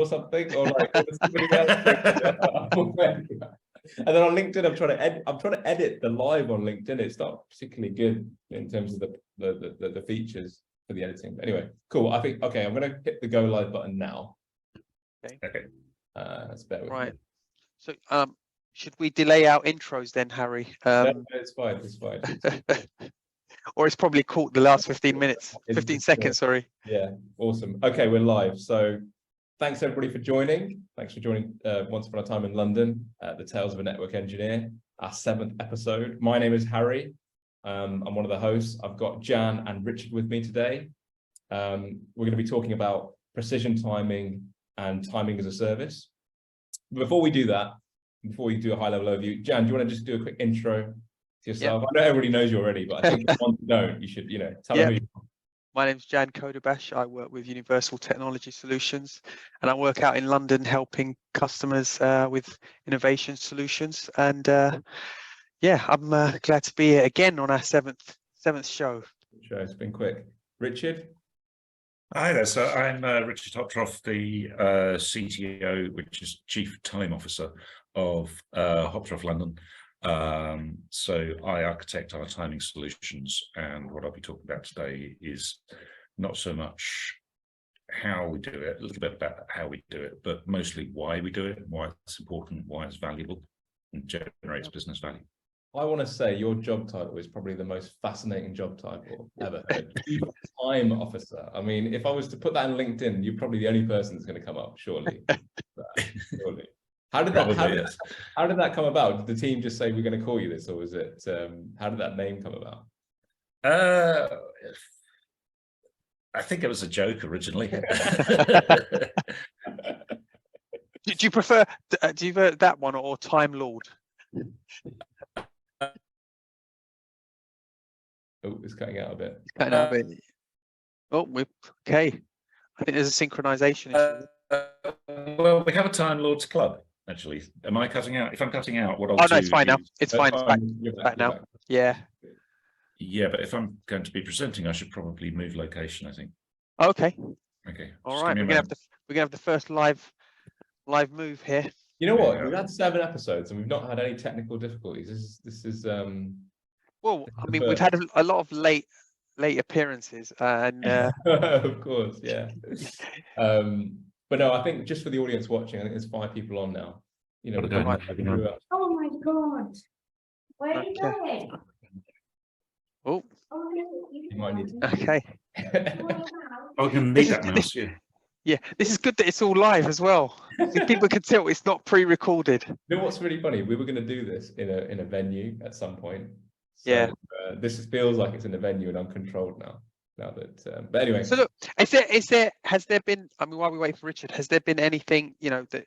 or something, or like somebody else. And then on LinkedIn, I'm trying to edit the live on LinkedIn. It's not particularly good in terms of the features for the editing. But anyway, cool. I think I'm going to hit the go live button now. Okay. Let's bear with Right. me. So should we delay our intros then, Harry? No, it's fine. It's fine. Or it's probably caught the last 15 seconds, sorry. Yeah, awesome. Okay, we're live. So thanks everybody for joining. Thanks for joining Once Upon a Time in London, The Tales of a Network Engineer, our 7th episode. My name is Harry. I'm one of the hosts. I've got Jan and Richard with me today. We're going to be talking about precision timing and timing as a service. Before we do that, before we do a high-level overview, Jan, do you want to just do a quick intro to yourself? I know everybody knows you already, but I think if you don't, you should, tell them who you are. My name's Jan Kodabash. I work with Universal Technology Solutions, and I work out in London helping customers with innovation solutions. And yeah, I'm glad to be here again on our seventh show. Sure, it's been quick. Richard? Hi there. So I'm Richard Hoptroff, the CTO, which is Chief Time Officer of Hoptroff London. So I architect our timing solutions, and what I'll be talking about today is not so much how we do it, a little bit about how we do it, but mostly why we do it, why it's important, why it's valuable, and generates business value. I want to say your job title is probably the most fascinating job title I've ever heard. Chief Time Officer. I mean, if I was to put that on LinkedIn, you're probably the only person that's going to come up, surely. Surely. How did that come about? Did the team just say we're going to call you this, or was it? How did that name come about? I think it was a joke originally. Do you prefer that one or Time Lord? Oh, it's cutting out a bit. It's cutting out a bit. Oh, okay. I think there's a synchronization issue. Well, we have a Time Lords Club. Actually, am I cutting out? If I'm cutting out, what I'll do? Oh no, it's fine now. It's fine. You're back now. Back. Yeah. Yeah, but if I'm going to be presenting, I should probably move location, I think. Okay. Okay. All right. We're gonna have the first live move here. You know what? We've had 7 episodes and we've not had any technical difficulties. This is Well, I mean, we've had a lot of late appearances, and of course, yeah. But no, I think just for the audience watching, I think there's 5 people on now. Oh my God! Where are you going? Oh. You might need to... Okay. I can need that mouse. Yeah, this is good that it's all live as well. People can tell it's not pre-recorded. You know what's really funny? We were going to do this in a venue at some point. So, yeah. This feels like it's in a venue and uncontrolled now. But anyway. So look, has there been? I mean, while we wait for Richard, has there been anything that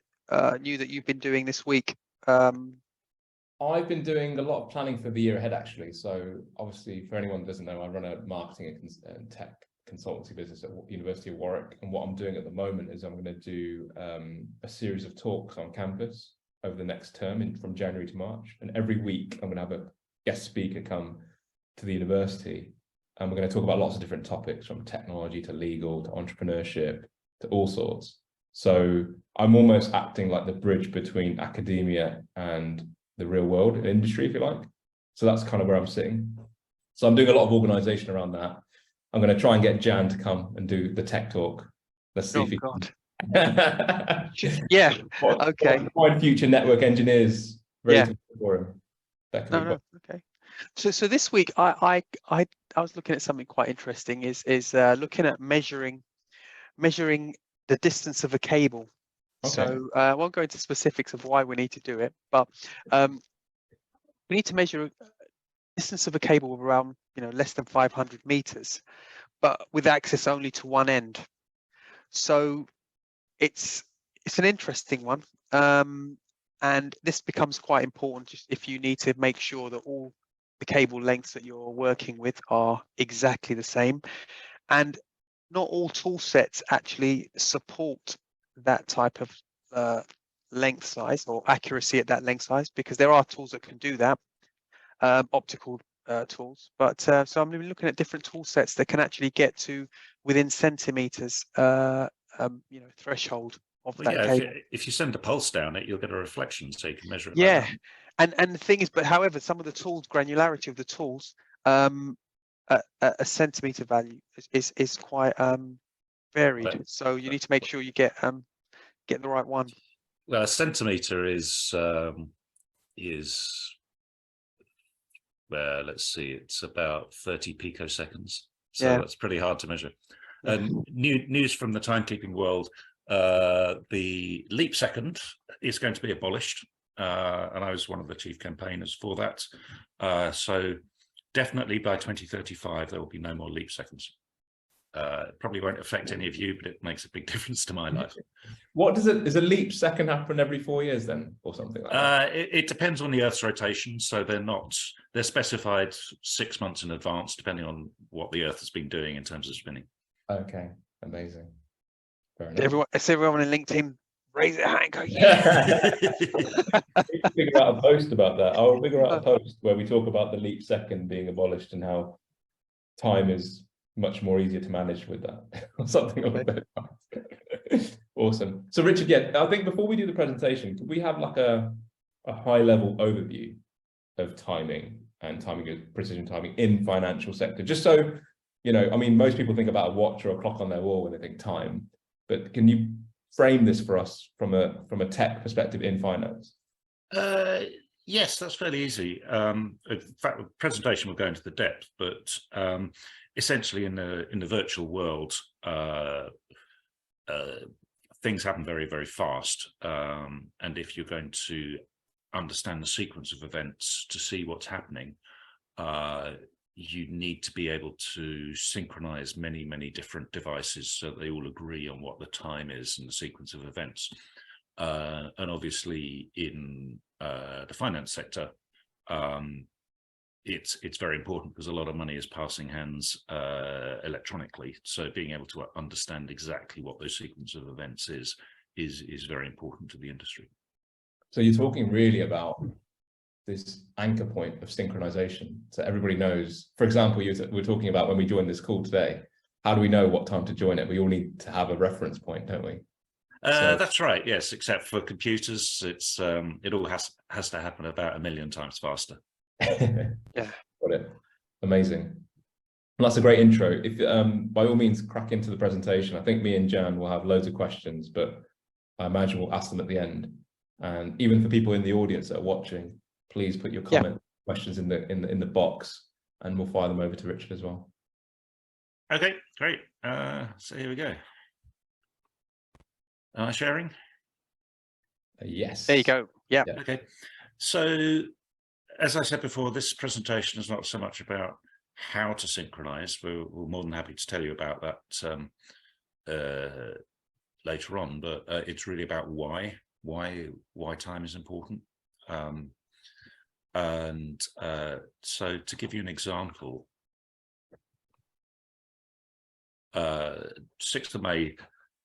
new that you've been doing this week? I've been doing a lot of planning for the year ahead, actually. So obviously, for anyone who doesn't know, I run a marketing and tech consultancy business at University of Warwick, and what I'm doing at the moment is I'm going to do a series of talks on campus over the next term from January to March, and every week I'm going to have a guest speaker come to the university, and we're going to talk about lots of different topics, from technology to legal to entrepreneurship to all sorts. So I'm almost acting like the bridge between academia and the real world industry, if you like. So that's kind of where I'm sitting. So I'm doing a lot of organization around that. I'm going to try and get Jan to come and do the tech talk. Let's see if he can. Yeah. Okay. Find future network engineers ready for him. Okay. So this week I was looking at something quite interesting. Is looking at measuring the distance of a cable. Okay. So I won't go into specifics of why we need to do it, but we need to measure distance of a cable around less than 500 meters, but with access only to one end. So it's an interesting one, and this becomes quite important just if you need to make sure that all the cable lengths that you're working with are exactly the same, and not all tool sets actually support that type of length size or accuracy at that length size, because there are tools that can do that, optical tools, but so I'm going to be looking at different tool sets that can actually get to within centimeters threshold of Well, that yeah, cable. if you send a pulse down it, you'll get a reflection, so you can measure it. Yeah, Like that. and the thing is, but however, some of the tools, granularity of the tools, a centimeter value is quite varied. Right. So you need to make sure you get the right one. Well, a centimeter is let's see, it's about 30 picoseconds. So Yeah. that's pretty hard to measure. Yeah. And news from the timekeeping world, the leap second is going to be abolished. And I was one of the chief campaigners for that. So definitely by 2035, there will be no more leap seconds. It probably won't affect any of you, but it makes a big difference to my life. What does a leap second happen every 4 years then, or something like that? It depends on the Earth's rotation, so they're specified 6 months in advance, depending on what the Earth has been doing in terms of spinning. Okay, amazing. Fair enough. Everyone in LinkedIn raise their hand. Go, yeah. Figure out a post about that. I'll figure out a post where we talk about the leap second being abolished and how time is much more easier to manage with that, or something like that. Awesome. So Richard, yeah, I think before we do the presentation, could we have like a high level overview of timing and precision timing in financial sector? Just so, you know, I mean, most people think about a watch or a clock on their wall when they think time, but can you frame this for us from a tech perspective in finance? Yes, that's fairly easy. In fact, the presentation will go into the depth, but essentially in the virtual world, things happen very, very fast. And if you're going to understand the sequence of events to see what's happening, you need to be able to synchronize many, many different devices so they all agree on what the time is and the sequence of events. And obviously in the finance sector, it's very important because a lot of money is passing hands electronically. So being able to understand exactly what those sequence of events is very important to the industry. So you're talking really about this anchor point of synchronization. So everybody knows, for example, we're talking about when we join this call today, how do we know what time to join it? We all need to have a reference point, don't we? That's right. Yes, except for computers, it's it all has to happen about 1 million times faster. Yeah, got it. Amazing. Well, that's a great intro. If by all means crack into the presentation. I think me and Jan will have loads of questions, but I imagine we'll ask them at the end. And even for people in the audience that are watching, please put your questions in the box, and we'll fire them over to Richard as well. Okay, great. So here we go. Am I sharing? Yes. there you go. Yeah. Okay. So, as I said before, this presentation is not so much about how to synchronize. We're more than happy to tell you about that later on, but it's really about why time is important. So to give you an example, 6th of May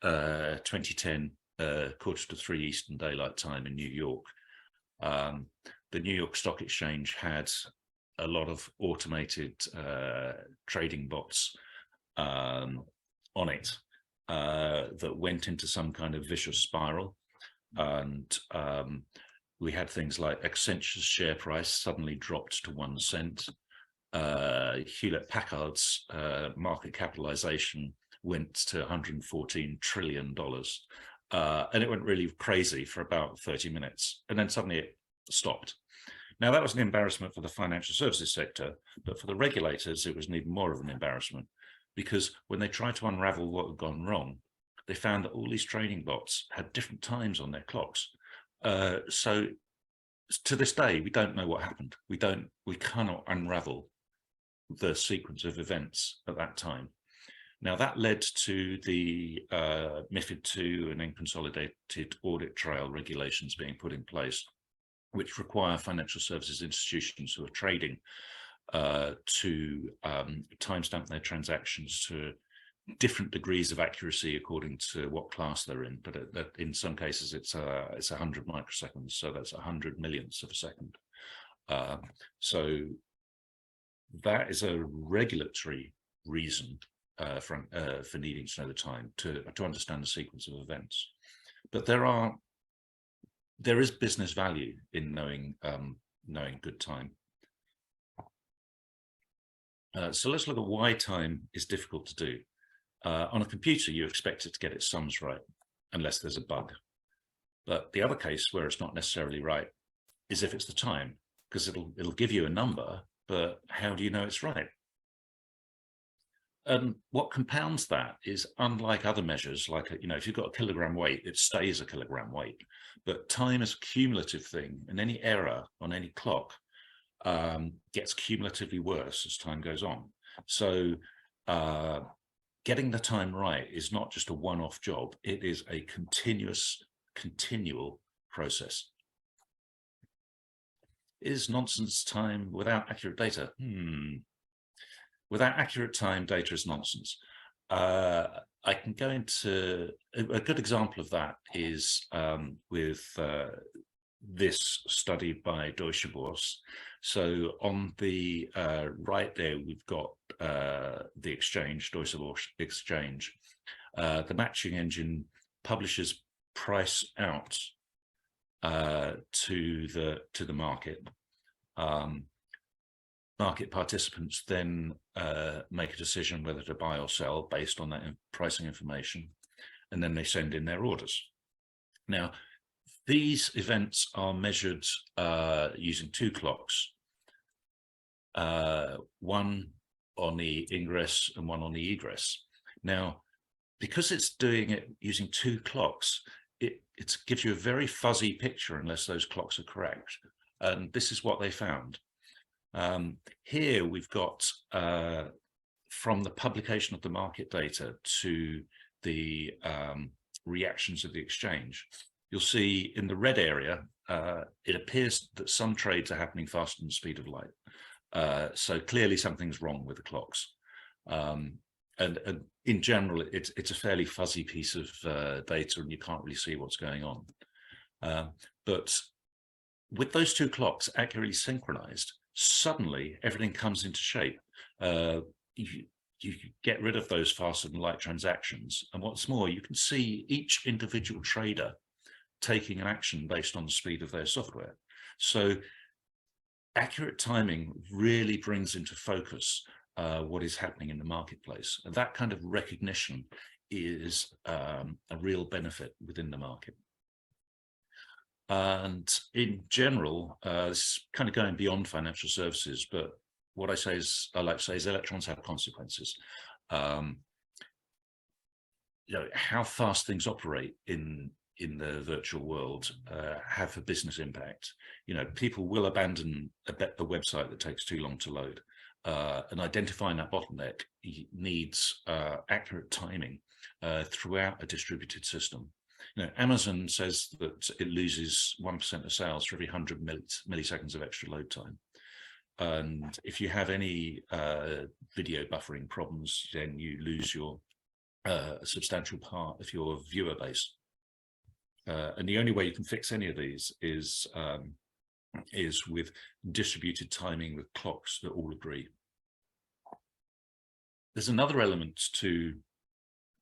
2010, 2:45 Eastern Daylight Time in New York, the New York Stock Exchange had a lot of automated trading bots on it that went into some kind of vicious spiral, and we had things like Accenture's share price suddenly dropped to 1 cent. Hewlett Packard's market capitalization went to $114 trillion. And it went really crazy for about 30 minutes. And then suddenly it stopped. Now, that was an embarrassment for the financial services sector, but for the regulators, it was even more of an embarrassment, because when they tried to unravel what had gone wrong, they found that all these trading bots had different times on their clocks. So to this day, we don't know what happened. We cannot unravel the sequence of events at that time. Now, that led to the MiFID II and then consolidated audit trail regulations being put in place, which require financial services institutions who are trading to timestamp their transactions to different degrees of accuracy according to what class they're in. But in some cases, it's 100 microseconds, so that's 100 millionths of a second. So that is a regulatory reason for needing to know the time, to understand the sequence of events. but there is business value in knowing good time. So let's look at why time is difficult to do. On a computer, you expect it to get its sums right, unless there's a bug. But the other case where it's not necessarily right is if it's the time, because it'll give you a number, but how do you know it's right? And what compounds that is, unlike other measures, like, if you've got a kilogram weight, it stays a kilogram weight. But time is a cumulative thing, and any error on any clock gets cumulatively worse as time goes on. So getting the time right is not just a one-off job. It is a continual process. Is nonsense time without accurate data? Without accurate time, data is nonsense. I can go into a good example of that is with this study by Deutsche Börse. So on the right there, we've got the exchange, Deutsche Börse exchange. The matching engine publishes price out to the market. Market participants then make a decision whether to buy or sell based on that pricing information, and then they send in their orders. Now, these events are measured using two clocks, one on the ingress and one on the egress. Now, because it's doing it using two clocks, it gives you a very fuzzy picture unless those clocks are correct. And this is what they found. Here we've got from the publication of the market data to the reactions of the exchange. You'll see in the red area, it appears that some trades are happening faster than the speed of light. So clearly something's wrong with the clocks. And in general, it's a fairly fuzzy piece of data, and you can't really see what's going on. But with those two clocks accurately synchronized, suddenly everything comes into shape. You get rid of those faster than light transactions. And what's more, you can see each individual trader taking an action based on the speed of their software. So accurate timing really brings into focus what is happening in the marketplace. And that kind of recognition is a real benefit within the market. And in general, it's kind of going beyond financial services, but what I like to say is electrons have consequences. How fast things operate in the virtual world have a business impact. People will abandon a website that takes too long to load, and identifying that bottleneck needs accurate timing throughout a distributed system. Amazon says that it loses 1% of sales for every 100 milliseconds of extra load time. And if you have any video buffering problems, then you lose your substantial part of your viewer base. And the only way you can fix any of these is with distributed timing with clocks that all agree. There's another element to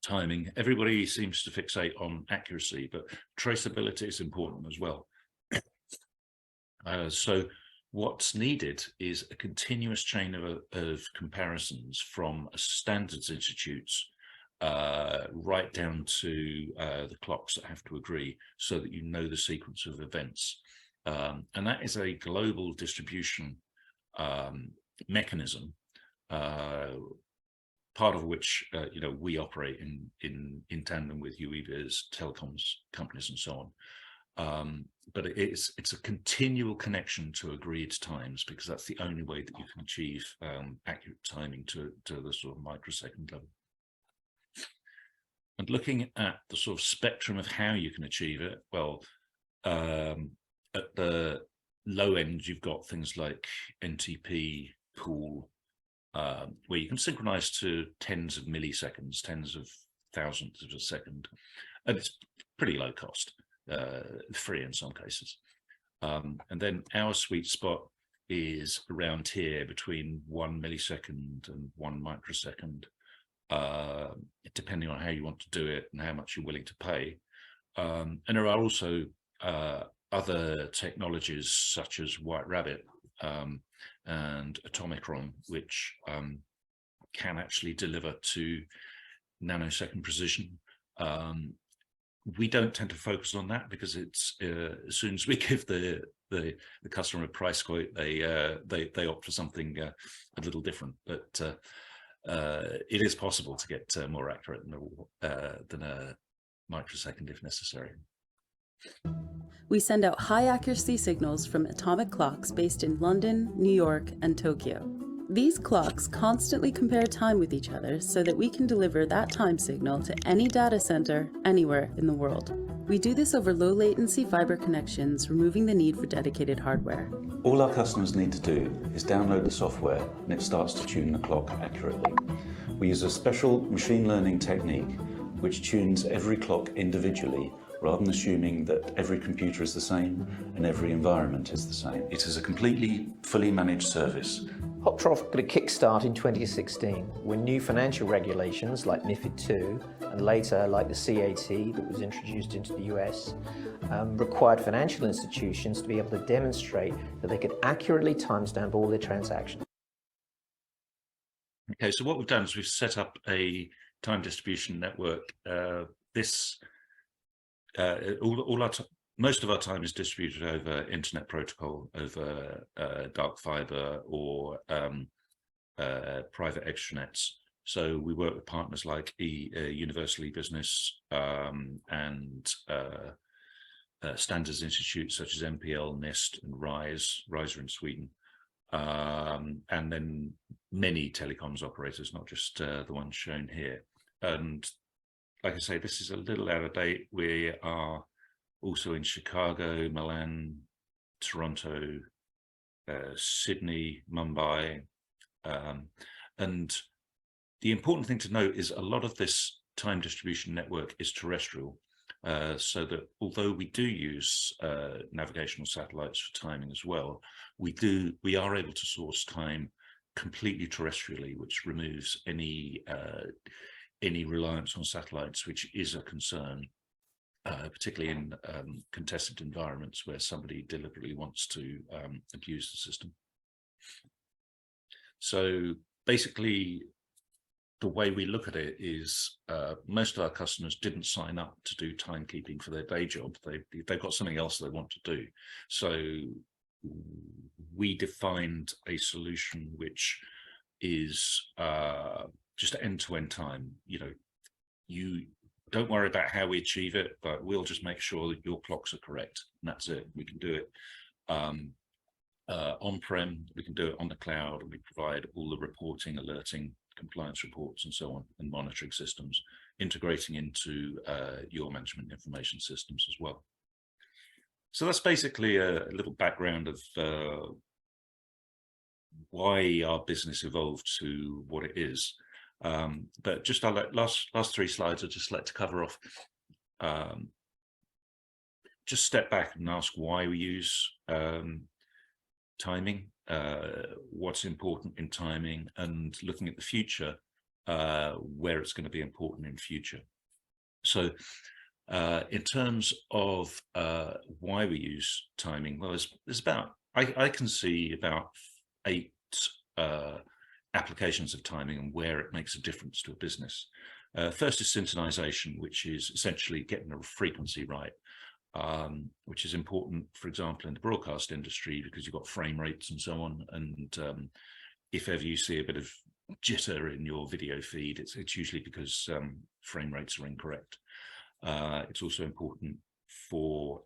timing. Everybody seems to fixate on accuracy, but traceability is important as well. So what's needed is a continuous chain of comparisons from standards institutes right down to the clocks that have to agree, so that you know the sequence of events. And that is a global distribution mechanism, part of which we operate in tandem with UEVs, telecoms companies, and so on. But it's a continual connection to agreed times, because that's the only way that you can achieve accurate timing to the sort of microsecond level. And looking at the sort of spectrum of how you can achieve it, well, at the low end, you've got things like NTP, pool, where you can synchronize to tens of milliseconds, tens of thousandths of a second, and it's pretty low cost, free in some cases. And then our sweet spot is around here between 1 millisecond and 1 microsecond, depending on how you want to do it and how much you're willing to pay. And there are also other technologies such as White Rabbit and Atomicron, which can actually deliver to nanosecond precision. We don't tend to focus on that because it's as soon as we give the customer a price quote, they opt for something a little different. But it is possible to get more accurate than a microsecond if necessary. We send out high accuracy signals from atomic clocks based in London, New York, and Tokyo. These clocks constantly compare time with each other so that we can deliver that time signal to any data center anywhere in the world. We do this over low latency fiber connections, removing the need for dedicated hardware. All our customers need to do is download the software and it starts to tune the clock accurately. We use a special machine learning technique which tunes every clock individually rather than assuming that every computer is the same and every environment is the same. It is a completely fully managed service. Hoptroff got a kickstart in 2016 when new financial regulations like MiFID II and later like the CAT that was introduced into the US required financial institutions to be able to demonstrate that they could accurately timestamp all their transactions. Okay, so what we've done is we've set up a time distribution network. Most of our time is distributed over internet protocol, over dark fiber or private extranets. So we work with partners like Universal E-Business and standards institutes such as MPL, NIST, and RISE are in Sweden, and then many telecoms operators, not just the ones shown here. And like I say, this is a little out of date. We are also in Chicago, Milan, Toronto, Sydney, Mumbai. And the important thing to note is a lot of this time distribution network is terrestrial. So that although we do use navigational satellites for timing as well, we are able to source time completely terrestrially, which removes any reliance on satellites, which is a concern, particularly in contested environments where somebody deliberately wants to abuse the system. So basically, the way we look at it is most of our customers didn't sign up to do timekeeping for their day job. They've got something else they want to do. So we defined a solution which is just end-to-end time. You know, you don't worry about how we achieve it, but we'll just make sure that your clocks are correct. And that's it. We can do it on-prem, we can do it on the cloud, and we provide all the reporting, alerting, compliance reports, and so on, and monitoring systems, integrating into your management information systems as well. So that's basically a little background of why our business evolved to what it is. But just our last three slides, I'd just like to cover off, just step back and ask why we use timing, what's important in timing, and looking at the future, where it's going to be important in future. So in terms of why we use timing, well, there's about, I can see about 8 applications of timing and where it makes a difference to a business. First is synchronization, which is essentially getting the frequency right, which is important, for example, in the broadcast industry, because you've got frame rates and so on. And if ever you see a bit of jitter in your video feed, it's usually because frame rates are incorrect. It's also important for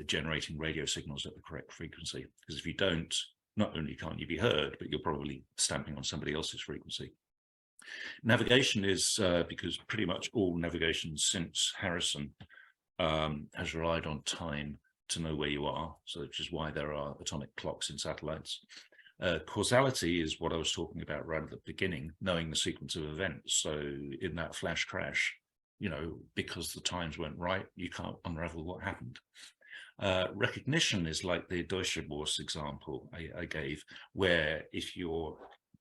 generating radio signals at the correct frequency, because if you don't, not only can't you be heard, but you're probably stamping on somebody else's frequency. Navigation is because pretty much all navigation since Harrison has relied on time to know where you are, so which is why there are atomic clocks in satellites. Causality is what I was talking about right at the beginning, knowing the sequence of events. So in that flash crash, you know, because the times weren't right, you can't unravel what happened. Recognition is like the Deutsche Börse example I gave, where if your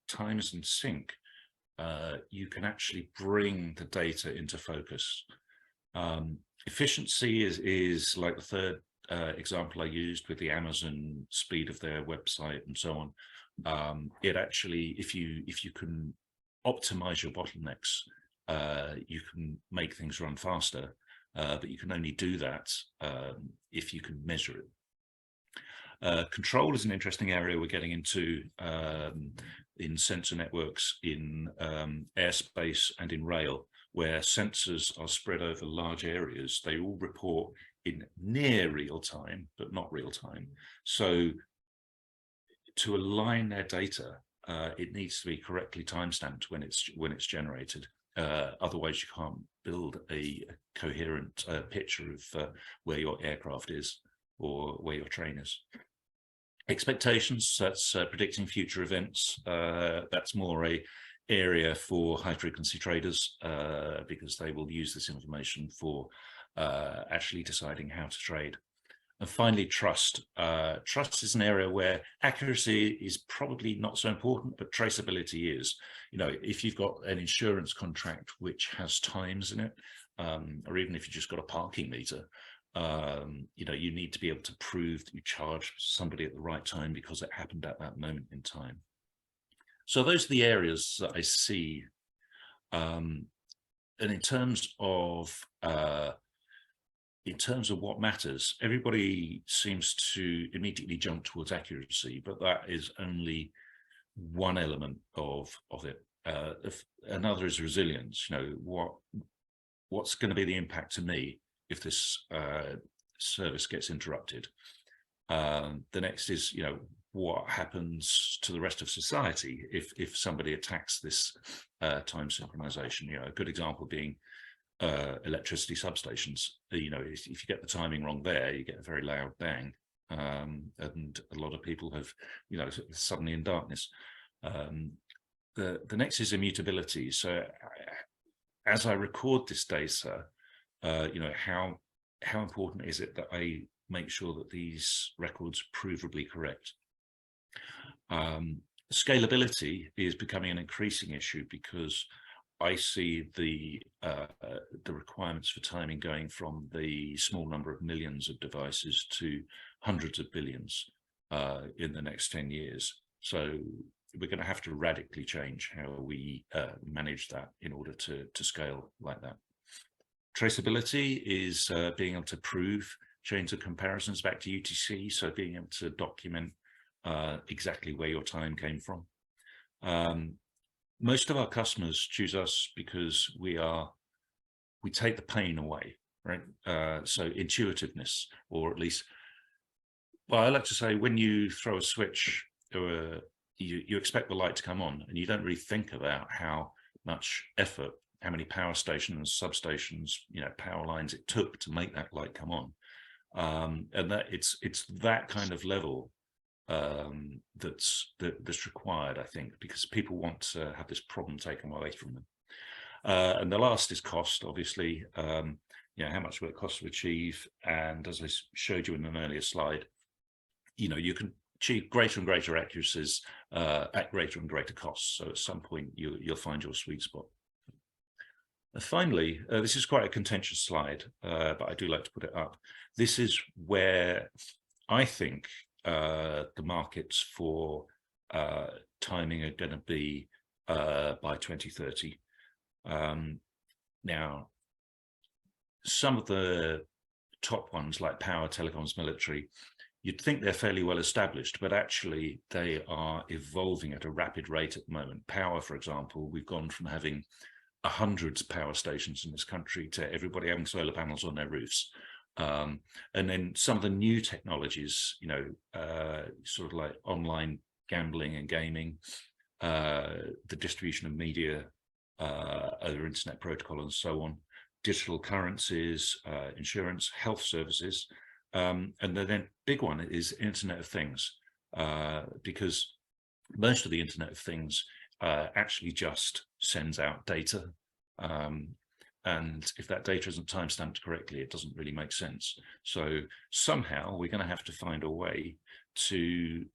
time is in sync, you can actually bring the data into focus. Efficiency is like the third example I used with the Amazon speed of their website and so on. It actually, if you can optimize your bottlenecks, you can make things run faster, but you can only do that if you can measure it. Control is an interesting area we're getting into in sensor networks in airspace and in rail, where sensors are spread over large areas. They all report in near real time, but not real time. So to align their data, it needs to be correctly timestamped when it's generated. Otherwise, you can't build a coherent picture of where your aircraft is or where your train is. Expectations, that's predicting future events. That's more a area for high frequency traders because they will use this information for actually deciding how to trade. And finally, trust. Trust is an area where accuracy is probably not so important, but traceability is. You know, if you've got an insurance contract which has times in it, or even if you just got a parking meter, you know, you need to be able to prove that you charged somebody at the right time because it happened at that moment in time. So those are the areas that I see. And in terms of what matters, everybody seems to immediately jump towards accuracy, but that is only one element of it. Another is resilience. You know, what's going to be the impact to me if this service gets interrupted? The next is, you know, what happens to the rest of society if somebody attacks this time synchronization? You know, a good example being electricity substations. You know, if you get the timing wrong there, you get a very loud bang, and a lot of people have, you know, suddenly in darkness. The next is immutability. So as I record this data, you know, how important is it that I make sure that these records are provably correct? Scalability is becoming an increasing issue because I see the requirements for timing going from the small number of millions of devices to hundreds of billions in the next 10 years. So we're going to have to radically change how we manage that in order to scale like that. Traceability is being able to prove chains of comparisons back to UTC, so being able to document exactly where your time came from. Most of our customers choose us because we take the pain away, right? So intuitiveness, or at least, well, I like to say when you throw a switch, you expect the light to come on, and you don't really think about how much effort, how many power stations, substations, you know, power lines it took to make that light come on, and that it's that kind of level that's required, I think, because people want to have this problem taken away from them. And the last is cost, obviously. You know, how much will it cost to achieve? And as I showed you in an earlier slide, you know, you can achieve greater and greater accuracies at greater and greater costs. So at some point you'll find your sweet spot. And finally, this is quite a contentious slide, but I do like to put it up. This is where I think the markets for timing are going to be by 2030. Now, some of the top ones like power, telecoms, military, you'd think they're fairly well established, but actually they are evolving at a rapid rate at the moment. Power, for example, we've gone from having 100 power stations in this country to everybody having solar panels on their roofs. And then some of the new technologies, you know, sort of like online gambling and gaming, the distribution of media over internet protocol and so on, digital currencies, insurance, health services, and then big one is Internet of Things, because most of the Internet of Things actually just sends out data. And if that data isn't timestamped correctly, it doesn't really make sense. So somehow we're going to have to find a way to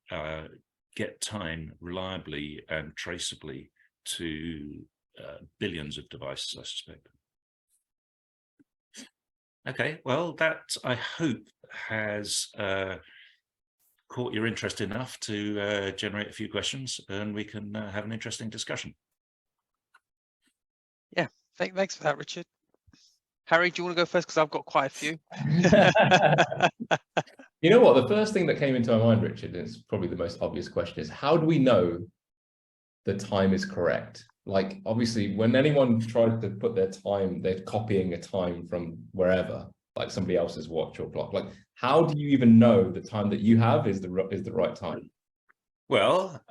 get time reliably and traceably to billions of devices, I suspect. Okay, well, that I hope has caught your interest enough to generate a few questions, and we can have an interesting discussion. Yeah, thanks for that, Richard. Harry, do you want to go first? Because I've got quite a few. You know what? The first thing that came into my mind, Richard, and it's probably the most obvious question, is how do we know the time is correct? Like, obviously, when anyone tries to put their time, they're copying a time from wherever, like somebody else's watch or clock. Like, how do you even know the time that you have is the right time? Well,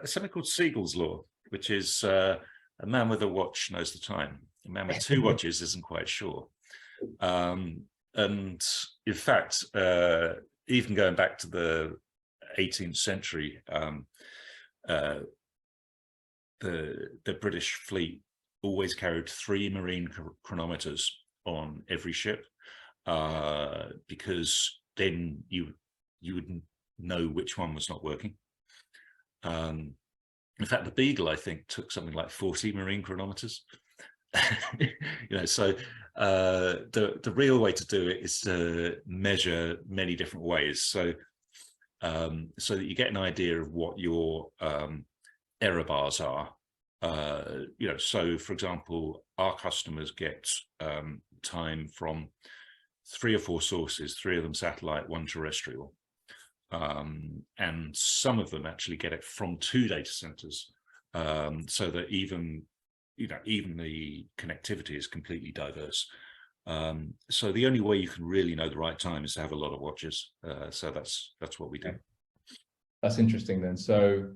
something called Siegel's law, which is a man with a watch knows the time. A man with two watches isn't quite sure. And in fact, even going back to the 18th century, the British fleet always carried 3 marine chronometers on every ship, because then you would know which one was not working. In fact, the Beagle, I think, took something like 40 marine chronometers. So the real way to do it is to measure many different ways, so that you get an idea of what your error bars are. So for example, our customers get time from 3 or 4 sources, 3 of them satellite, 1 terrestrial. And some of them actually get it from 2 data centers, so that even the connectivity is completely diverse. So the only way you can really know the right time is to have a lot of watches. So that's what we do. That's interesting then. So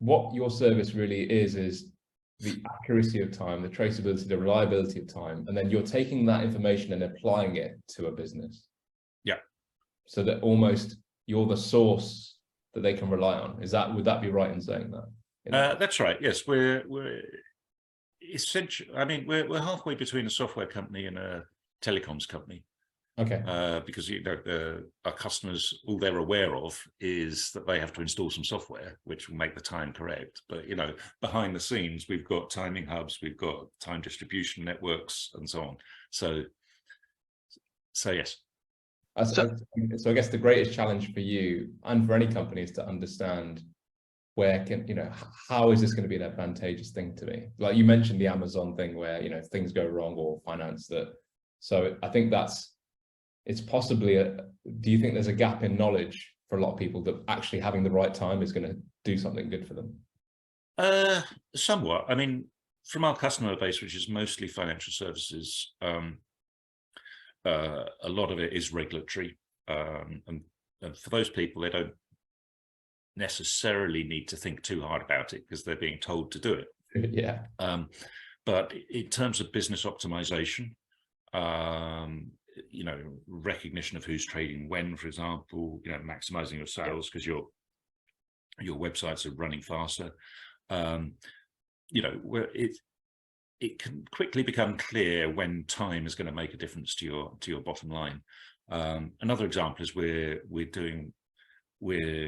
what your service really is the accuracy of time, the traceability, the reliability of time, and then you're taking that information and applying it to a business. Yeah. So that almost you're the source that they can rely on. Would that be right in saying that? That's right. Yes, we're essentially, I mean, we're halfway between a software company and a telecoms company. Okay. Because our customers, all they're aware of is that they have to install some software which will make the time correct. But behind the scenes, we've got timing hubs, we've got time distribution networks, and so on. So yes. So I guess the greatest challenge for you and for any company is to understand how is this going to be an advantageous thing to me? Like you mentioned the Amazon thing where, things go wrong, or finance that. So I think it's possibly do you think there's a gap in knowledge for a lot of people that actually having the right time is going to do something good for them? Somewhat. I mean, from our customer base, which is mostly financial services, a lot of it is regulatory, and for those people, they don't necessarily need to think too hard about it because they're being told to do it. Yeah. But in terms of business optimization, recognition of who's trading when, for example, maximizing your sales because your websites are running faster. Where it can quickly become clear when time is going to make a difference to your bottom line. Another example is we're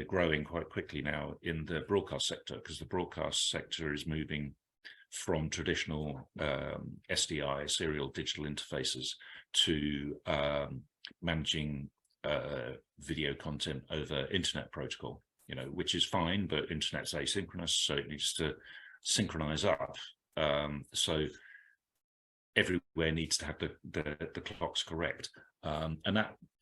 growing quite quickly now in the broadcast sector, because the broadcast sector is moving from traditional SDI, serial digital interfaces, to managing video content over internet protocol, which is fine, but internet's asynchronous, so it needs to synchronize up. So everywhere needs to have the clocks correct. And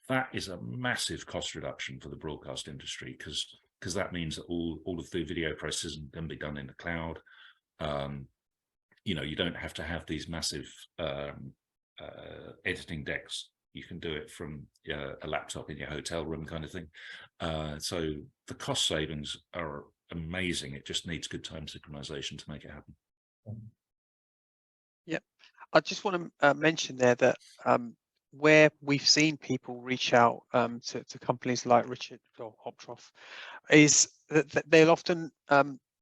that is a massive cost reduction for the broadcast industry, because that means that all of the video processing can be done in the cloud. You don't have to have these massive editing decks. You can do it from a laptop in your hotel room, kind of thing. So the cost savings are amazing. It just needs good time synchronization to make it happen. Yep. I just want to mention there that where we've seen people reach out to companies like Richard or Hoptroff is that they'll often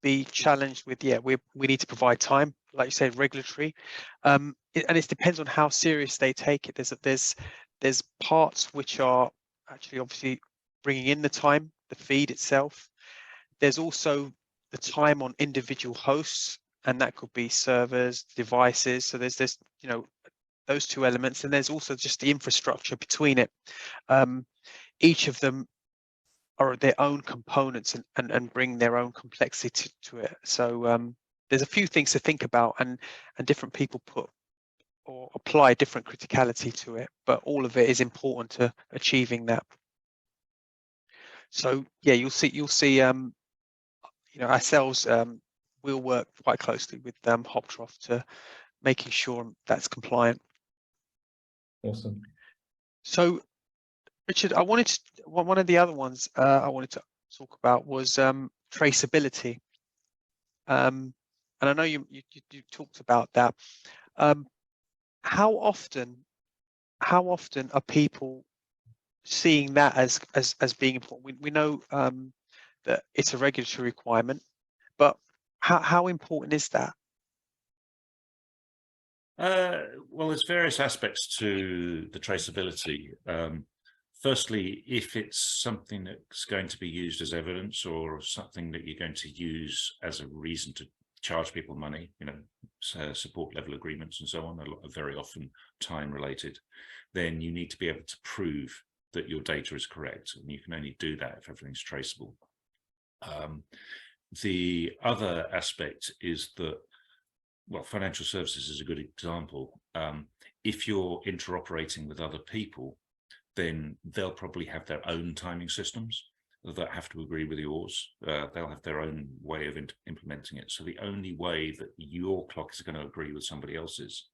be challenged with, we need to provide time, like you said, regulatory, and it depends on how serious they take it. There's parts which are actually obviously bringing in the time, the feed itself. There's also the time on individual hosts, and that could be servers, devices. So there's this, those two elements, and there's also just the infrastructure between it. Each of them are their own components and bring their own complexity to it. So there's a few things to think about, and different people put or apply different criticality to it, but all of it is important to achieving that. So yeah, you'll see ourselves we'll work quite closely with Hoptroff to making sure that's compliant. Awesome. So Richard, one of the other ones I wanted to talk about was traceability, and I know you talked about that. How often are people seeing that as being important? We know that it's a regulatory requirement, but how important is that? Well, there's various aspects to the traceability. Firstly, if it's something that's going to be used as evidence or something that you're going to use as a reason to charge people money, support level agreements and so on, are very often time related, then you need to be able to prove that your data is correct. And you can only do that if everything's traceable. The other aspect is that, well, financial services is a good example. If you're interoperating with other people, then they'll probably have their own timing systems that have to agree with yours. They'll have their own way of implementing it. So the only way that your clock is going to agree with somebody else's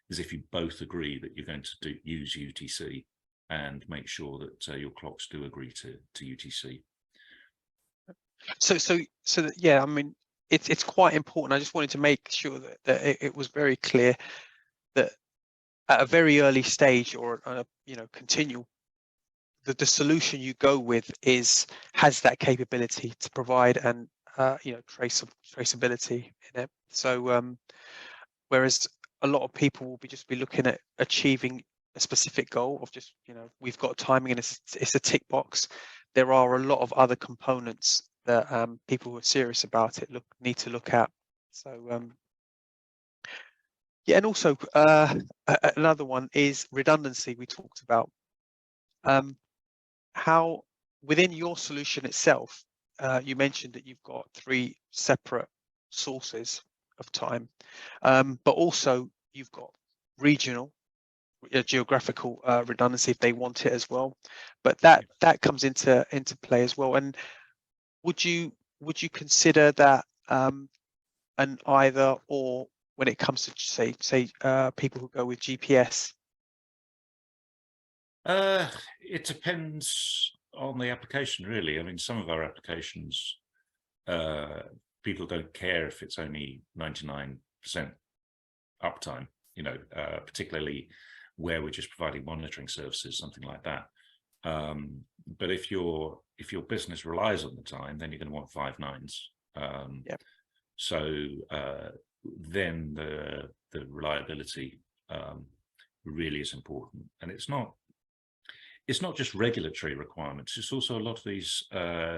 is if you both agree that you're going to use UTC and make sure that your clocks do agree to UTC. So that, yeah, I mean, it's quite important. I just wanted to make sure that it was very clear that at a very early stage, or continual, the solution you go with has that capability to provide and traceability in it. So whereas a lot of people will just be looking at achieving a specific goal of just, we've got timing and it's a tick box. There are a lot of other components that people who are serious about it need to look at. So yeah, and also another one is redundancy. We talked about how within your solution itself, you mentioned that you've got 3 separate sources of time, but also you've got regional, geographical redundancy if they want it as well. But that comes into play as well. And would you consider that an either or when it comes to say people who go with GPS? It depends on the application, really. I mean, some of our applications, people don't care if it's only 99% uptime, particularly where we're just providing monitoring services, something like that. But if your business relies on the time, then you're going to want 5 nines. Yep. So then the reliability really is important, and it's not just regulatory requirements. It's also a lot of these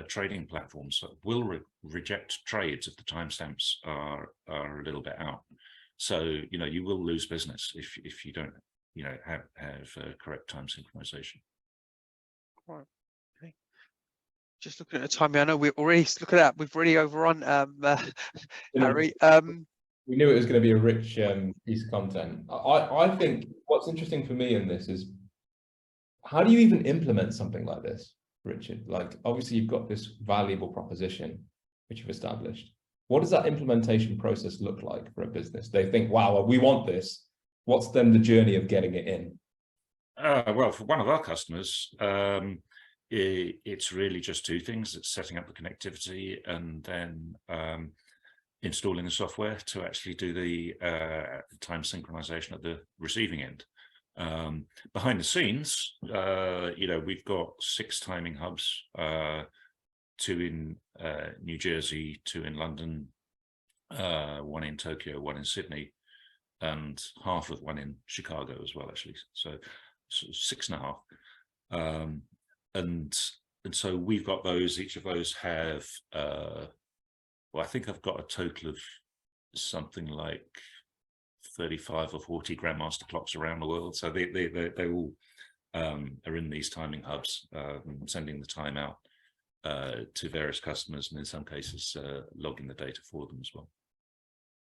trading platforms that will reject trades if the timestamps are a little bit out. So you will lose business if you don't have correct time synchronization. Right. Okay. Just looking at the time, I know we're already look at that. We've already overrun, Harry. We knew it was going to be a rich piece of content. I think what's interesting for me in this is, how do you even implement something like this, Richard? Like, obviously you've got this valuable proposition which you've established. What does that implementation process look like for a business? They think, wow, we want this. What's then the journey of getting it in? Well, for one of our customers, it's really just 2 things. It's setting up the connectivity and then installing the software to actually do the time synchronization at the receiving end. Behind the scenes, we've got 6 timing hubs, 2 in New Jersey, 2 in London, 1 in Tokyo, 1 in Sydney, and half of 1 in Chicago as well, actually. So 6.5. And so we've got those. Each of those have, well, I think I've got a total of something like 35 or 40 grandmaster clocks around the world. So they all are in these timing hubs, sending the time out to various customers, and in some cases logging the data for them as well.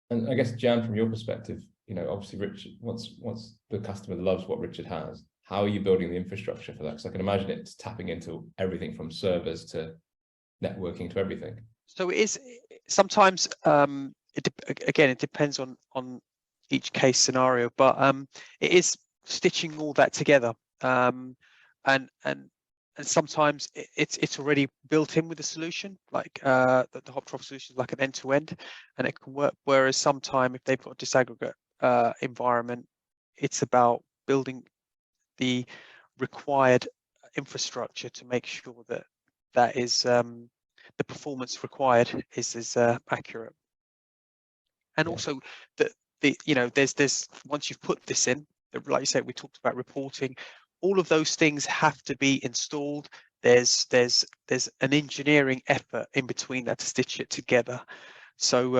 And I guess, Jan, from your perspective, obviously Richard, once the customer loves what Richard has, how are you building the infrastructure for that? Because I can imagine it's tapping into everything from servers to networking to everything. So it is sometimes, it depends on each case scenario, but it is stitching all that together. And sometimes it's already built in with the solution, like the Hoptroff solution is like an end-to-end, and it can work. Whereas sometimes if they've got a disaggregate environment, it's about building the required infrastructure to make sure that is the performance required is accurate. And also that there's once you've put this in, like you said, we talked about reporting. All of those things have to be installed. There's an engineering effort in between that to stitch it together. So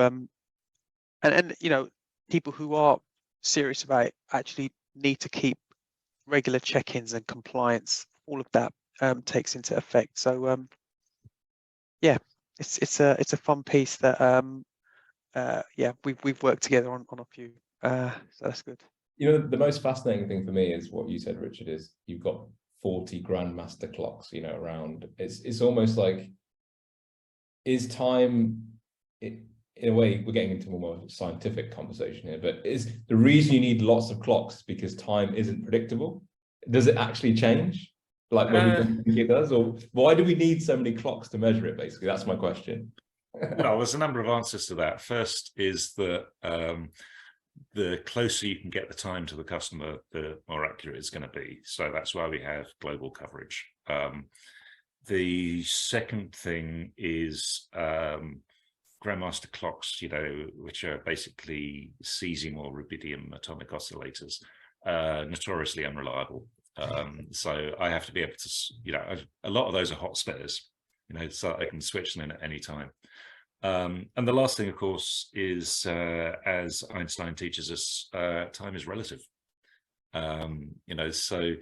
and people who are serious about it actually need to keep regular check-ins and compliance. All of that takes into effect. So yeah, it's a fun piece that we've worked together on a few. So that's good. The most fascinating thing for me is what you said, Richard, is you've got 40 grandmaster clocks, around. It's almost like, is time, in a way, we're getting into a more scientific conversation here, but is the reason you need lots of clocks because time isn't predictable? Does it actually change? Like when we think it does? Or why do we need so many clocks to measure it, basically? That's my question. Well, there's a number of answers to that. First is that the closer you can get the time to the customer, the more accurate it's going to be. So that's why we have global coverage. The second thing is grandmaster clocks, which are basically cesium or rubidium atomic oscillators, notoriously unreliable. So I have to be able to, a lot of those are hot spares, so I can switch them in at any time. And the last thing, of course, is as Einstein teaches us, time is relative. So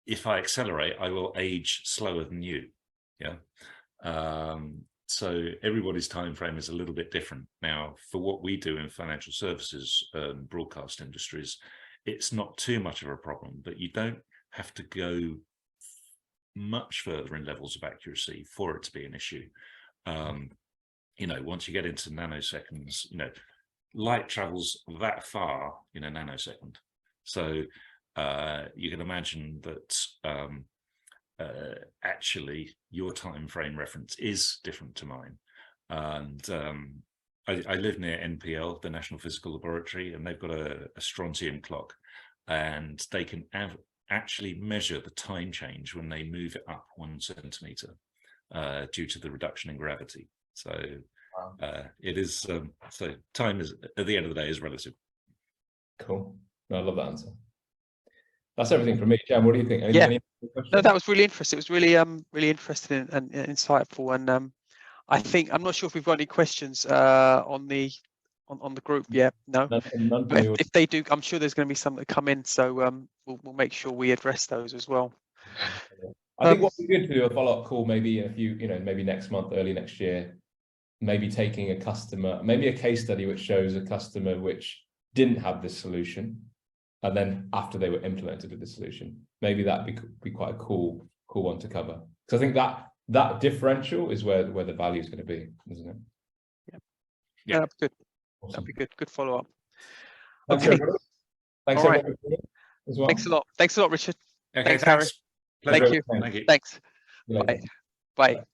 if I accelerate, I will age slower than you. So everybody's time frame is a little bit different. Now, for what we do in financial services and broadcast industries, it's not too much of a problem, but you don't have to go much further in levels of accuracy for it to be an issue. Once you get into nanoseconds, light travels that far in a nanosecond. So you can imagine that actually your time frame reference is different to mine. And I live near NPL, the National Physical Laboratory, and they've got a strontium clock, and they can actually measure the time change when they move it up 1 centimeter due to the reduction in gravity. So it is so time is, at the end of the day, is relative. Cool. No, I love that answer. That's everything from me. Jan, what do you think? Any no, that was really interesting. It was really really interesting and insightful. And I think, I'm not sure if we've got any questions on the group yet. No, none but if they do, I'm sure there's going to be some that come in. So we'll make sure we address those as well. I think what would be good to do a follow-up call, maybe in a few, maybe next month, early next year, maybe taking a customer, maybe a case study which shows a customer which didn't have this solution, and then after they were implemented with the solution, maybe that'd be quite a cool one to cover. Because I think that differential is where the value is going to be, isn't it? Yeah, that's good. Awesome. That'd be good. Good follow-up. Okay. Thanks All right. as well. Thanks a lot. Thanks a lot, Richard. Okay, thanks, Harry. Pleasure. Thank you. Thank you. Thanks. See you later. Bye. Bye.